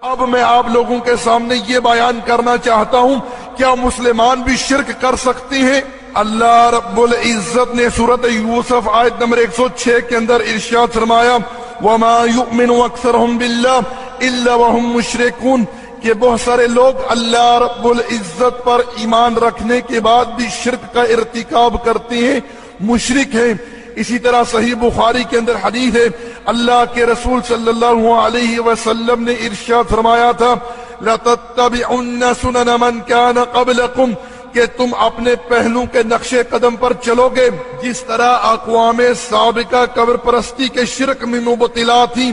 اب میں آپ لوگوں کے سامنے یہ بیان کرنا چاہتا ہوں، کیا مسلمان بھی شرک کر سکتے ہیں؟ اللہ رب العزت نے سورۃ یوسف آیت نمبر 106 کے اندر ارشاد فرمایا وَمَا يُؤْمِنُ أَكْثَرُهُمْ بِاللَّهِ إِلَّا وَهُمْ مُشْرِكُونَ کہ بہت سارے لوگ اللہ رب العزت پر ایمان رکھنے کے بعد بھی شرک کا ارتکاب کرتے ہیں، مشرک ہیں۔ اسی طرح صحیح بخاری کے اندر حدیث ہے، اللہ کے رسول صلی اللہ علیہ وسلم نے ارشاد فرمایا تھا لَتَتَّبِعُنَّ سُنَنَ مَنْ كَانَ قَبْلَكُمْ کہ تم اپنے پہلوں کے نقش قدم پر چلو گے، جس طرح اقوام سابقہ قبر پرستی کے شرک میں مبتلا تھیں،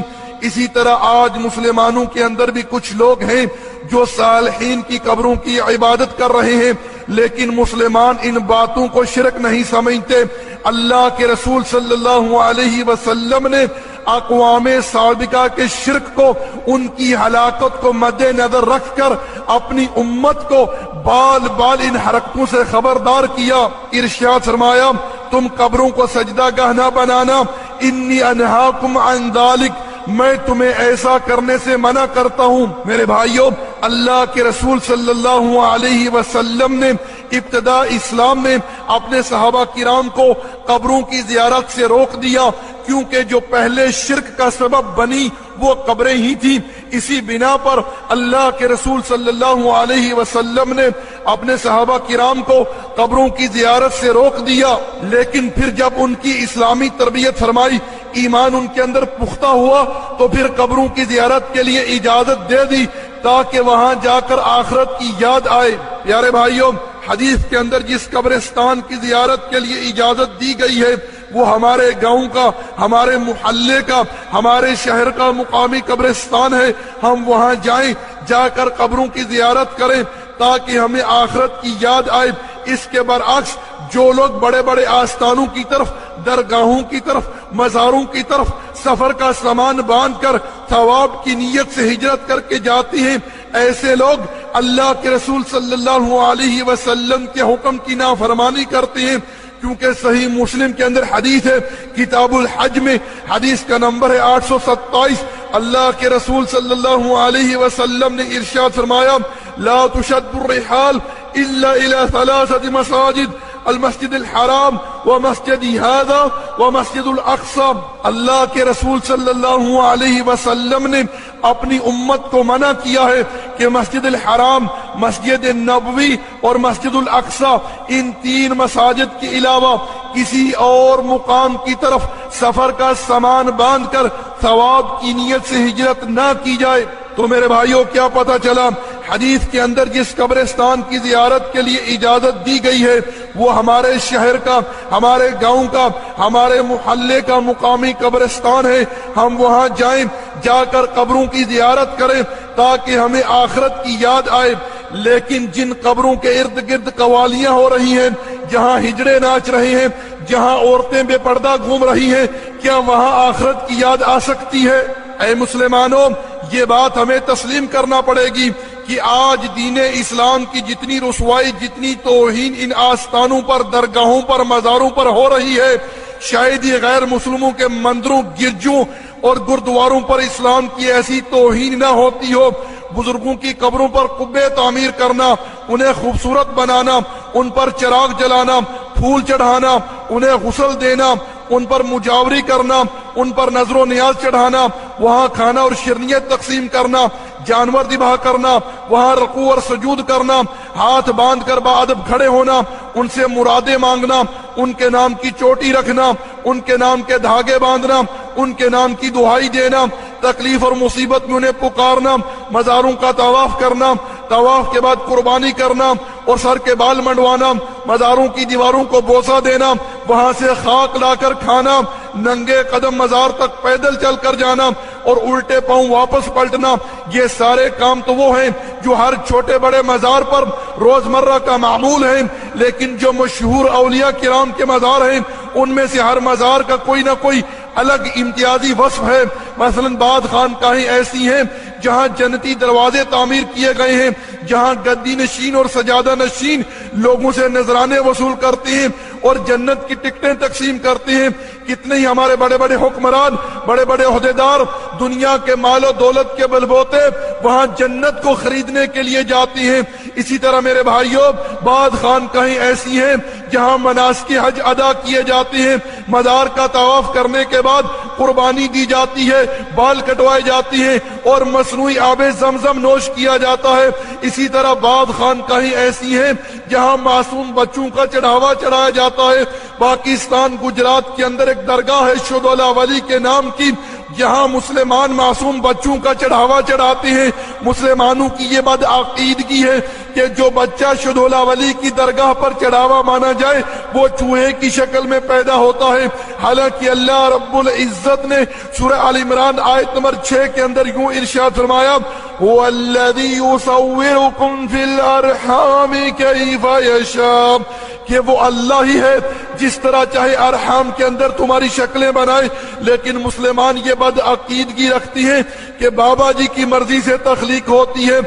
اسی طرح آج مسلمانوں کے اندر بھی کچھ لوگ ہیں جو صالحین کی قبروں کی عبادت کر رہے ہیں، لیکن مسلمان ان باتوں کو شرک نہیں سمجھتے۔ اللہ کے رسول صلی اللہ علیہ وسلم نے اقوام سابقہ کے شرک کو، ان کی ہلاکت کو مد نظر رکھ کر اپنی امت کو بال بال ان حرکتوں سے خبردار کیا۔ ارشاد فرمایا تم قبروں کو سجدہ گاہ نہ بنانا، انی انہاکم عن ذالک میں تمہیں ایسا کرنے سے منع کرتا ہوں۔ میرے بھائیوں، اللہ کے رسول صلی اللہ علیہ وسلم نے ابتدا اسلام میں اپنے صحابہ کرام کو قبروں کی زیارت سے روک دیا، کیونکہ جو پہلے شرک کا سبب بنی وہ قبریں ہی تھی۔ اسی بنا پر اللہ کے رسول صلی اللہ علیہ وسلم نے اپنے صحابہ کرام کو قبروں کی زیارت سے روک دیا، لیکن پھر جب ان کی اسلامی تربیت فرمائی، ایمان ان کے اندر پختہ ہوا، تو پھر قبروں کی زیارت کے لیے اجازت دے دی تاکہ وہاں جا کر آخرت کی یاد آئے۔ پیارے بھائیوں، حدیث کے اندر جس قبرستان کی زیارت کے لیے اجازت دی گئی ہے وہ ہمارے گاؤں کا، ہمارے محلے کا، ہمارے شہر کا مقامی قبرستان ہے۔ ہم وہاں جائیں، جا کر قبروں کی زیارت کریں تاکہ ہمیں آخرت کی یاد آئے۔ اس کے برعکس جو لوگ بڑے بڑے آستانوں کی طرف، درگاہوں کی طرف، مزاروں کی طرف سفر کا سامان باندھ کر ثواب کی نیت سے ہجرت کر کے جاتے ہیں، ایسے لوگ اللہ کے رسول صلی اللہ علیہ وسلم کے حکم کی نافرمانی کرتے ہیں، کیونکہ صحیح مسلم کے اندر حدیث ہے، کتاب الحج میں حدیث کا نمبر ہے 827، اللہ کے رسول صلی اللہ علیہ وسلم نے ارشاد فرمایا لا تشد الرحال الا الى 3 مساجد المسجد الحرام ومسجد هذا ومسجد الاقصى۔ اللہ کے رسول صلی اللہ علیہ وسلم نے اپنی امت کو منع کیا ہے کہ مسجد الحرام، مسجد نبوی اور مسجد الاقصی، ان 3 مساجد کے علاوہ کسی اور مقام کی طرف سفر کا سامان باندھ کر ثواب کی نیت سے ہجرت نہ کی جائے۔ تو میرے بھائیوں، کیا پتہ چلا؟ حدیث کے اندر جس قبرستان کی زیارت کے لیے اجازت دی گئی ہے وہ ہمارے شہر کا، ہمارے گاؤں کا، ہمارے محلے کا مقامی قبرستان ہے۔ ہم وہاں جائیں، جا کر قبروں کی زیارت کریں تاکہ ہمیں آخرت کی یاد آئے۔ لیکن جن قبروں کے ارد گرد قوالیاں ہو رہی ہیں، جہاں ہجڑے ناچ رہے ہیں، جہاں عورتیں بے پردہ گھوم رہی ہیں، کیا وہاں آخرت کی یاد آ سکتی ہے؟ اے مسلمانوں، یہ بات ہمیں تسلیم کرنا پڑے گی کہ آج دین اسلام کی جتنی رسوائی، جتنی توہین ان آستانوں پر، درگاہوں پر، مزاروں پر ہو رہی ہے، شاید یہ غیر مسلموں کے مندروں، گرجوں اور گردواروں پر اسلام کی ایسی توہین نہ ہوتی ہو۔ بزرگوں کی قبروں پر قبے تعمیر کرنا، انہیں خوبصورت بنانا، ان پر چراغ جلانا، پھول چڑھانا، انہیں غسل دینا، ان پر مجاوری کرنا، ان پر نظر و نیاز چڑھانا، وہاں کھانا اور شرنیت تقسیم کرنا، جانور ذبح کرنا، وہاں رکوع اور سجود کرنا، ہاتھ باندھ کر باادب کھڑے ہونا، ان سے مرادیں مانگنا، ان کے نام کی چوٹی رکھنا، ان کے نام کے دھاگے باندھنا، ان کے نام کی دعائی دینا، تکلیف اور مصیبت میں انہیں پکارنا، مزاروں کا طواف کرنا، طواف کے بعد قربانی کرنا اور سر کے بال منڈوانا، مزاروں کی دیواروں کو بوسہ دینا، وہاں سے خاک لا کر کھانا، ننگے قدم مزار تک پیدل چل کر جانا اور الٹے پاؤں واپس پلٹنا، یہ سارے کام تو وہ ہیں جو ہر چھوٹے بڑے مزار پر روزمرہ کا معمول ہے۔ لیکن جو مشہور اولیاء کرام کے مزار ہیں، ان میں سے ہر مزار کا کوئی نہ کوئی الگ امتیازی وصف ہے۔ مثلا بعض خانقاہیں ایسی ہیں جہاں جنتی دروازے تعمیر کیے گئے ہیں، جہاں گدی نشین اور سجادہ نشین لوگوں سے نذرانے وصول کرتے ہیں اور جنت کی ٹکٹیں تقسیم کرتے ہیں۔ کتنے ہی ہمارے بڑے بڑے حکمران، بڑے بڑے عہدیدار دنیا کے مال و دولت کے بلبوتے وہاں جنت کو خریدنے کے لیے جاتی ہیں۔ اسی طرح میرے بھائیوں بعض خانقاہیں ایسی ہیں جہاں مناسک حج ادا کیے جاتے ہیں، مزار کا طواف کرنے کے بعد قربانی دی جاتی ہے، بال کٹوائے جاتی ہیں اور مصنوعی آب زمزم نوش کیا جاتا ہے۔ اسی طرح بعض خانقاہیں ایسی ہیں جہاں معصوم بچوں کا چڑھاوا چڑھایا جاتا ہے۔ پاکستان گجرات کے اندر ایک درگاہ ہے شہدولہ ولی کے نام کی، یہاں مسلمان معصوم بچوں کا چڑھاوا چڑھاتے ہیں۔ مسلمانوں کی یہ بدعقیدگی ہے کہ جو بچہ شہدولہ ولی کی درگاہ پر چڑھاوا مانا جائے وہ چوہے کی شکل میں پیدا ہوتا ہے، حالانکہ اللہ رب العزت نے سورہ آل عمران آیت نمبر 6 کے اندر یوں ارشاد فرمایا هو الذی یصورکم فی الارحام کیف یشاء، کہ وہ اللہ ہی ہے جس طرح چاہے ارحام کے اندر تمہاری شکلیں بنائے۔ لیکن مسلمان یہ بدعقیدگی رکھتی ہیں کہ بابا جی کی مرضی سے تخلیق ہوتی ہے۔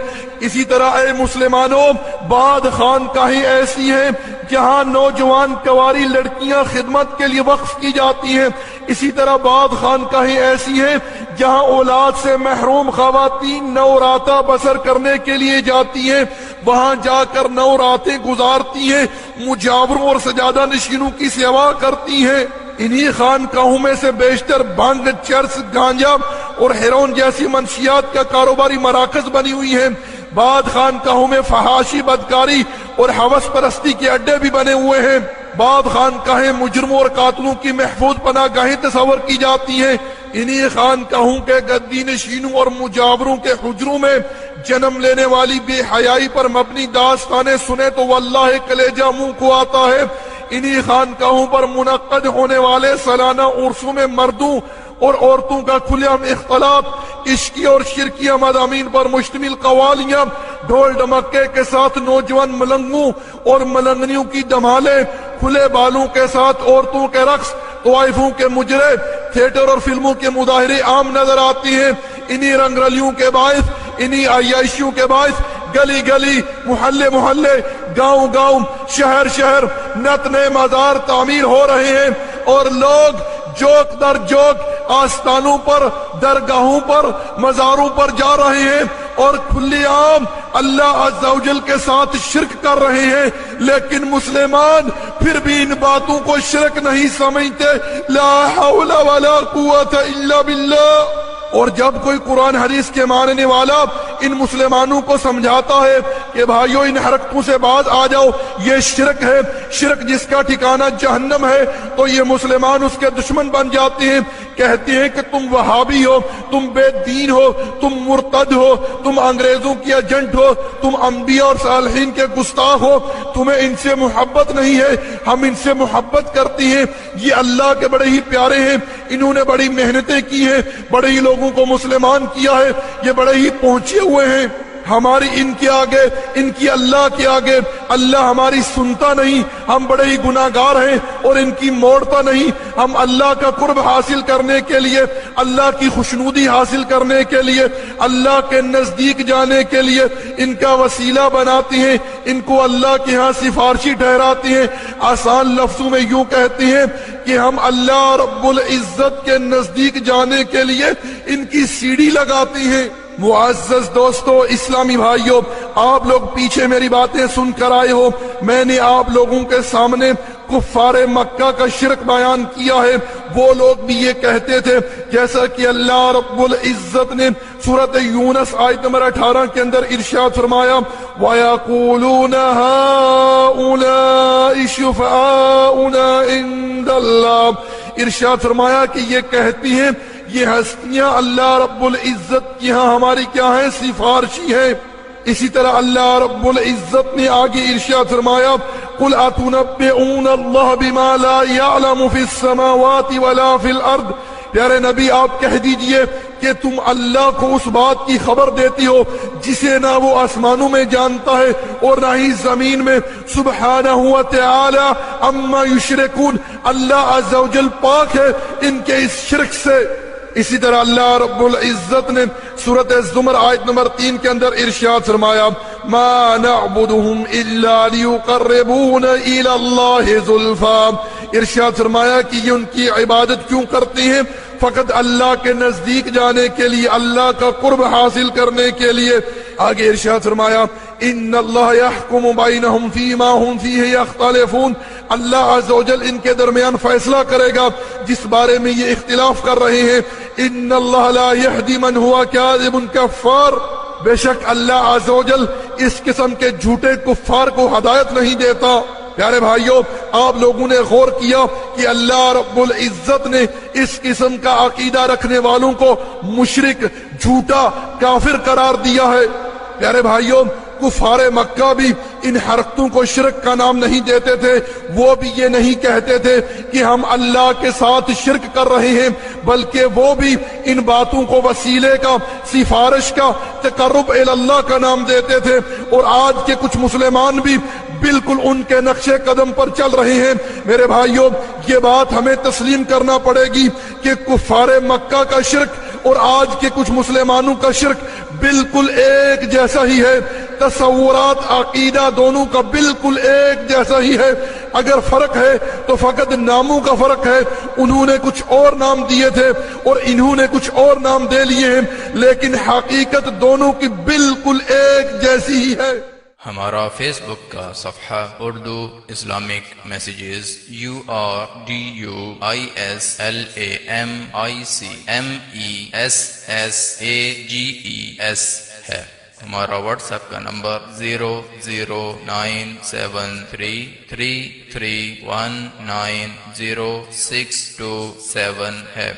اسی طرح اے مسلمانوں بعض خانقاہیں ایسی ہیں جہاں نوجوان کنواری لڑکیاں خدمت کے لیے وقف کی جاتی ہیں۔ اسی طرح بعض خانقاہیں ایسی ہیں جہاں اولاد سے محروم خواتین نو راتیں بسر کرنے کے لیے جاتی ہیں، وہاں جا کر 9 راتیں گزارتی ہیں، مجاوروں اور سجادہ نشینوں کی سیوا کرتی ہیں۔ انہی خانقاہوں میں سے بیشتر بھنگ، چرس، گانجا اور ہیروئن جیسی منشیات کا کاروباری مراکز بنی ہوئی ہیں۔ بعض خانقاہوں میں فحاشی، بدکاری اور ہوس پرستی کے اڈے بھی بنے ہوئے ہیں۔ بعض خانقاہیں مجرموں اور قاتلوں کی محفوظ پناہ گاہیں تصور کی جاتی ہیں۔ انہی خانقاہوں کے گدی نشینوں اور مجاوروں کے حجروں میں جنم لینے والی بے حیائی پر مبنی داستانیں سنے تو واللہ کلیجہ منہ کو آتا ہے۔ انہی خانقاہوں پر منعقد ہونے والے سالانہ عرسوں میں مردوں اور عورتوں کا کھلے عام اختلاط، عشقی اور شرکیہ مضامین پر مشتمل قوالیاں، ڈھول ڈمکے کے ساتھ نوجوان ملنگوں اور ملنگنیوں کی دھمالیں، کھلے بالوں کے ساتھ عورتوں کے رقص، طوائفوں کے مجرے، تھیٹر اور فلموں کے مظاہرے عام نظر آتی ہیں۔ انہی رنگ رلیوں کے باعث، انہی عیاشیوں کے باعث گلی گلی، محلے محلے، گاؤں گاؤں، شہر شہر نت نئے مزار تعمیر ہو رہے ہیں اور لوگ جوک در جوک آستانوں پر، درگاہوں پر، مزاروں پر جا رہے ہیں اور کھلی عام اللہ عز و جل کے ساتھ شرک کر رہے ہیں۔ لیکن مسلمان پھر بھی ان باتوں کو شرک نہیں سمجھتے۔ لا حول ولا قوت الا باللہ۔ اور جب کوئی قرآن حدیث کے ماننے والا ان مسلمانوں کو سمجھاتا ہے کہ بھائیو ان حرکتوں سے باز آ جاؤ، یہ شرک ہے، شرک جس کا ٹھکانہ جہنم ہے، تو یہ مسلمان اس کے دشمن بن جاتے ہیں، کہتے ہیں کہ تم وہابی ہو، تم بے دین ہو، تم مرتد ہو، تم انگریزوں کی ایجنٹ ہو، تم انبیاء اور صالحین کے گستاخ ہو، تمہیں ان سے محبت نہیں ہے، ہم ان سے محبت کرتی ہیں۔ یہ اللہ کے بڑے ہی پیارے ہیں، انہوں نے بڑی محنتیں کی ہیں، بڑے ہی لوگوں کو مسلمان کیا ہے، یہ بڑے ہی پہنچے ہوئے ہیں۔ ہماری ان کے آگے، ان کی اللہ کے آگے اللہ ہماری سنتا نہیں، ہم بڑے ہی گناہگار ہیں اور ان کی موڑتا نہیں۔ ہم اللہ کا قرب حاصل کرنے کے لیے، اللہ کی خوشنودی حاصل کرنے کے لیے، اللہ کے نزدیک جانے کے لیے ان کا وسیلہ بناتے ہیں، ان کو اللہ کے ہاں سفارشی ٹھہراتے ہیں۔ آسان لفظوں میں یوں کہتے ہیں کہ ہم اللہ رب العزت کے نزدیک جانے کے لیے ان کی سیڑھی لگاتے ہیں۔ معزز دوستو، اسلامی بھائیو، آپ لوگ پیچھے میری باتیں سن کر آئے ہو، میں نے آپ لوگوں کے سامنے کفار مکہ کا شرک بیان کیا ہے۔ وہ لوگ بھی یہ کہتے تھے، جیسا کہ اللہ رب العزت نے سورۃ یونس آیت نمبر 18 کے اندر ارشاد فرمایا وَيَقُولُونَ هَؤُلَاءِ شُفَعَاؤُنَا عِندَ اللَّهِ، ارشاد فرمایا کہ یہ کہتی ہیں یہ ہستیاں اللہ رب العزت کی ہاں ہماری کیا ہیں؟ سفارشی ہیں۔ اسی طرح اللہ رب العزت نے آگے ارشاد فرمایا قُلْ أَتُنَبِّئُونَ اللَّهَ بِمَا لَا يَعْلَمُ فِي السَّمَاوَاتِ وَلَا فِي الْأَرْضِ، پیارے نبی آپ کہہ دیجئے کہ تم اللہ کو اس بات کی خبر دیتی ہو جسے نہ وہ آسمانوں میں جانتا ہے اور نہ ہی زمین میں، سبحانہ وتعالی عما یشرکون، اللہ عز و جل پاک ہے ان کے اس شرک سے۔ اسی طرح اللہ رب العزت نے سورۃ الزمر آیت نمبر 3 کے اندر ارشاد فرمایا ما نعبدهم الا ليقربونا الى الله زلفا، ارشاد فرمایا کہ یہ ان کی عبادت کیوں کرتے ہیں؟ فقط اللہ کے نزدیک جانے کے لیے، اللہ کا قرب حاصل کرنے کے لیے۔ آگے ارشاد فرمایا ان اللہ یحکم بینہم فیما ہم فیہ یختلفون، اللہ عز و جل ان کے درمیان فیصلہ کرے گا جس بارے میں یہ اختلاف کر رہے ہیں۔ ان اللہ لا یہدی من ہوا کاذب کفار، بے شک اللہ عز و جل اس قسم کے جھوٹے کفار کو ہدایت نہیں دیتا۔ پیارے بھائیوں، آپ لوگوں نے غور کیا کہ اللہ رب العزت نے اس قسم کا عقیدہ رکھنے والوں کو مشرک، جھوٹا، کافر قرار دیا ہے۔ پیارے بھائیوں، کفار مکہ بھی ان حرکتوں کو شرک کا نام نہیں دیتے تھے، وہ بھی یہ نہیں کہتے تھے کہ ہم اللہ کے ساتھ شرک کر رہے ہیں، بلکہ وہ بھی ان باتوں کو وسیلے کا، سفارش کا، تقرب الی اللہ کا نام دیتے تھے۔ اور آج کے کچھ مسلمان بھی بالکل ان کے نقش قدم پر چل رہے ہیں۔ میرے بھائیوں، یہ بات ہمیں تسلیم کرنا پڑے گی کہ کفار مکہ کا شرک اور آج کے کچھ مسلمانوں کا شرک بالکل ایک جیسا ہی ہے، تصورات، عقیدہ دونوں کا بالکل ایک جیسا ہی ہے۔ اگر فرق ہے تو فقط ناموں کا فرق ہے، انہوں نے کچھ اور نام دیے تھے اور انہوں نے کچھ اور نام دے لیے ہیں، لیکن حقیقت دونوں کی بالکل ایک جیسی ہی ہے۔ ہمارا فیس بک کا صفحہ اردو اسلامک میسیجز URDUISLAMICMESSAGES ہے۔ ہمارا واٹس ایپ کا نمبر 0097333190627 ہے۔